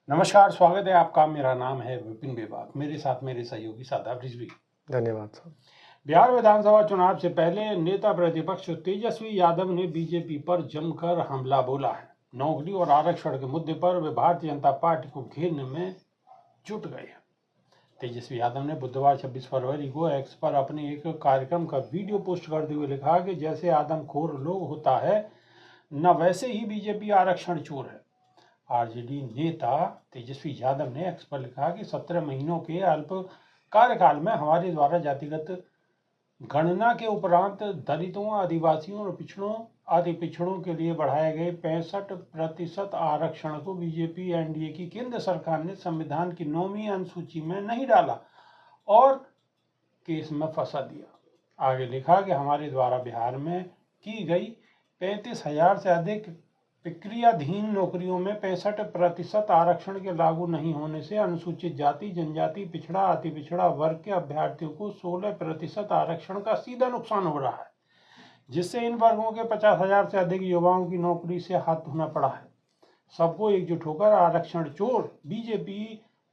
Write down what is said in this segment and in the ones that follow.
नमस्कार, स्वागत है आपका। मेरा नाम है विपिन बेबाक। मेरे साथ मेरे सहयोगी शादाब रिजवी। धन्यवाद सर। बिहार विधानसभा चुनाव से पहले नेता प्रतिपक्ष तेजस्वी यादव ने बीजेपी पर जमकर हमला बोला है। नौकरी और आरक्षण के मुद्दे पर वे भारतीय जनता पार्टी को घेरने में जुट गए हैं। तेजस्वी यादव ने बुधवार 26 फरवरी को एक्स पर अपने एक कार्यक्रम का वीडियो पोस्ट करते हुए लिखा कि जैसे आदमखोर लोग होता है न वैसे ही बीजेपी आरक्षण चोर है। आरजेडी नेता तेजस्वी यादव ने एक्स पर लिखा कि 17 महीनों के अल्प कार्यकाल में हमारे द्वारा जातिगत गणना के उपरांत दलितों, आदिवासियों और आदि पिछड़ों के लिए बढ़ाए गए 65% आरक्षण को बीजेपी एनडीए की केंद्र सरकार ने संविधान की 9वीं अनुसूची में नहीं डाला और केस में फंसा दिया। आगे लिखा कि हमारे द्वारा बिहार में की गई 35,000 से अधिक प्रक्रियाधीन नौकरियों में 65% आरक्षण के लागू नहीं होने से अनुसूचित जाति, जनजाति, पिछड़ा, अति पिछड़ा वर्ग के अभ्यर्थियों को 16% आरक्षण का सीधा नुकसान हो रहा है, जिससे इन वर्गों के 50,000 से अधिक युवाओं की नौकरी से हाथ धोना पड़ा है। सबको एकजुट होकर आरक्षण चोर बीजेपी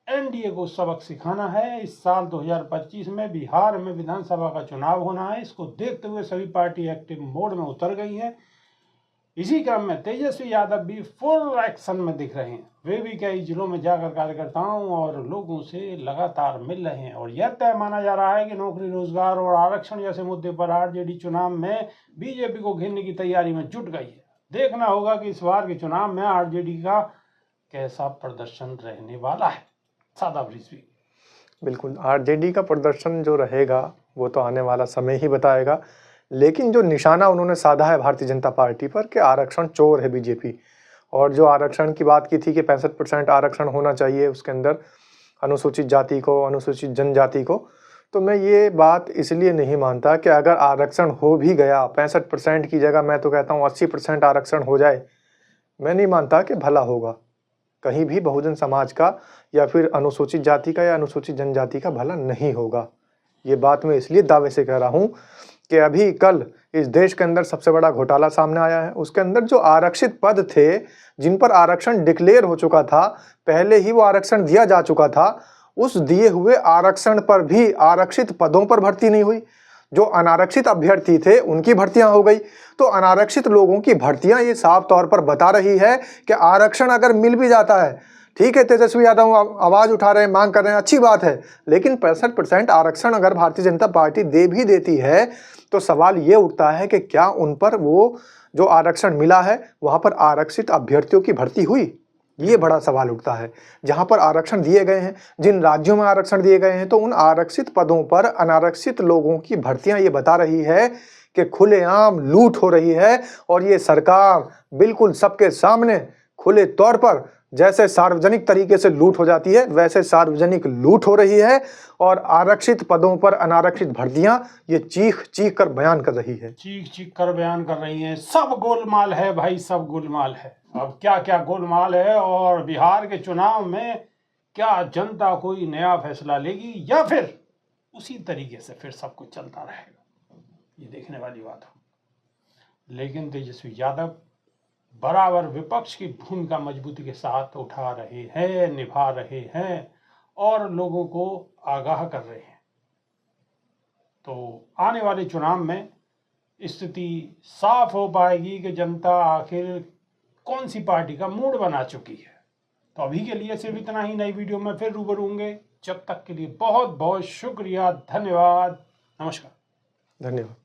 एनडीए को सबक सिखाना है। इस साल 2025 में बिहार में विधानसभा का चुनाव होना है। इसको देखते हुए सभी पार्टी एक्टिव मोड में उतर गई है। इसी क्रम में तेजस्वी यादव भी फुल एक्शन में दिख रहे हैं। वे भी कई जिलों में जाकर कार्यकर्ताओं और लोगों से लगातार मिल रहे हैं और यह तय माना जा रहा है कि नौकरी, रोजगार और आरक्षण जैसे मुद्दे पर आरजेडी चुनाव में बीजेपी को घेरने की तैयारी में जुट गई है। देखना होगा कि इस बार के चुनाव में आरजेडी का कैसा प्रदर्शन रहने वाला है। शादाब रिजवी। बिल्कुल, आरजेडी का प्रदर्शन जो रहेगा वो तो आने वाला समय ही बताएगा, लेकिन जो निशाना उन्होंने साधा है भारतीय जनता पार्टी पर कि आरक्षण चोर है बीजेपी, और जो आरक्षण की बात की थी कि 65% आरक्षण होना चाहिए उसके अंदर अनुसूचित जाति को, अनुसूचित जनजाति को, तो मैं ये बात इसलिए नहीं मानता कि अगर आरक्षण हो भी गया 65% की जगह मैं तो कहता हूँ 80% आरक्षण हो जाए, मैं नहीं मानता कि भला होगा कहीं भी बहुजन समाज का या फिर अनुसूचित जाति का या अनुसूचित जनजाति का भला नहीं होगा। ये बात मैं इसलिए दावे से कह रहा हूँ कि अभी कल इस देश के अंदर सबसे बड़ा घोटाला सामने आया है। उसके अंदर जो आरक्षित पद थे, जिन पर आरक्षण डिक्लेयर हो चुका था, पहले ही वो आरक्षण दिया जा चुका था, उस दिए हुए आरक्षण पर भी आरक्षित पदों पर भर्ती नहीं हुई। जो अनारक्षित अभ्यर्थी थे उनकी भर्तियां हो गई। तो अनारक्षित लोगों की भर्तियां ये साफ तौर पर बता रही है कि आरक्षण अगर मिल भी जाता है, ठीक है, तेजस्वी यादव आवाज उठा रहे हैं, मांग कर रहे हैं, अच्छी बात है, लेकिन 65% आरक्षण अगर भारतीय जनता पार्टी दे भी देती है तो सवाल ये उठता है कि क्या उन पर वो जो आरक्षण मिला है वहां पर आरक्षित अभ्यर्थियों की भर्ती हुई? ये बड़ा सवाल उठता है। जहां पर आरक्षण दिए गए हैं, जिन राज्यों में आरक्षण दिए गए हैं, तो उन आरक्षित पदों पर अनारक्षित लोगों की भर्तियां ये बता रही है कि खुलेआम लूट हो रही है। और ये सरकार बिल्कुल सबके सामने खुले तौर पर, जैसे सार्वजनिक तरीके से लूट हो जाती है वैसे सार्वजनिक लूट हो रही है। और आरक्षित पदों पर अनारक्षित भर्तियां ये चीख चीख कर बयान कर रही है, चीख चीख कर बयान कर रही हैं। सब गोलमाल है भाई, सब गोलमाल है। अब क्या क्या गोलमाल है और बिहार के चुनाव में क्या जनता कोई नया फैसला लेगी या फिर उसी तरीके से फिर सब कुछ चलता रहेगा, ये देखने वाली बात है। लेकिन तेजस्वी यादव बराबर विपक्ष की भूमिका मजबूती के साथ उठा रहे हैं, निभा रहे हैं और लोगों को आगाह कर रहे हैं। तो आने वाले चुनाव में स्थिति साफ हो पाएगी कि जनता आखिर कौन सी पार्टी का मूड बना चुकी है। तो अभी के लिए सिर्फ इतना ही। नई वीडियो में फिर रूबरू होंगे। जब तक के लिए बहुत बहुत शुक्रिया, धन्यवाद, नमस्कार। धन्यवाद।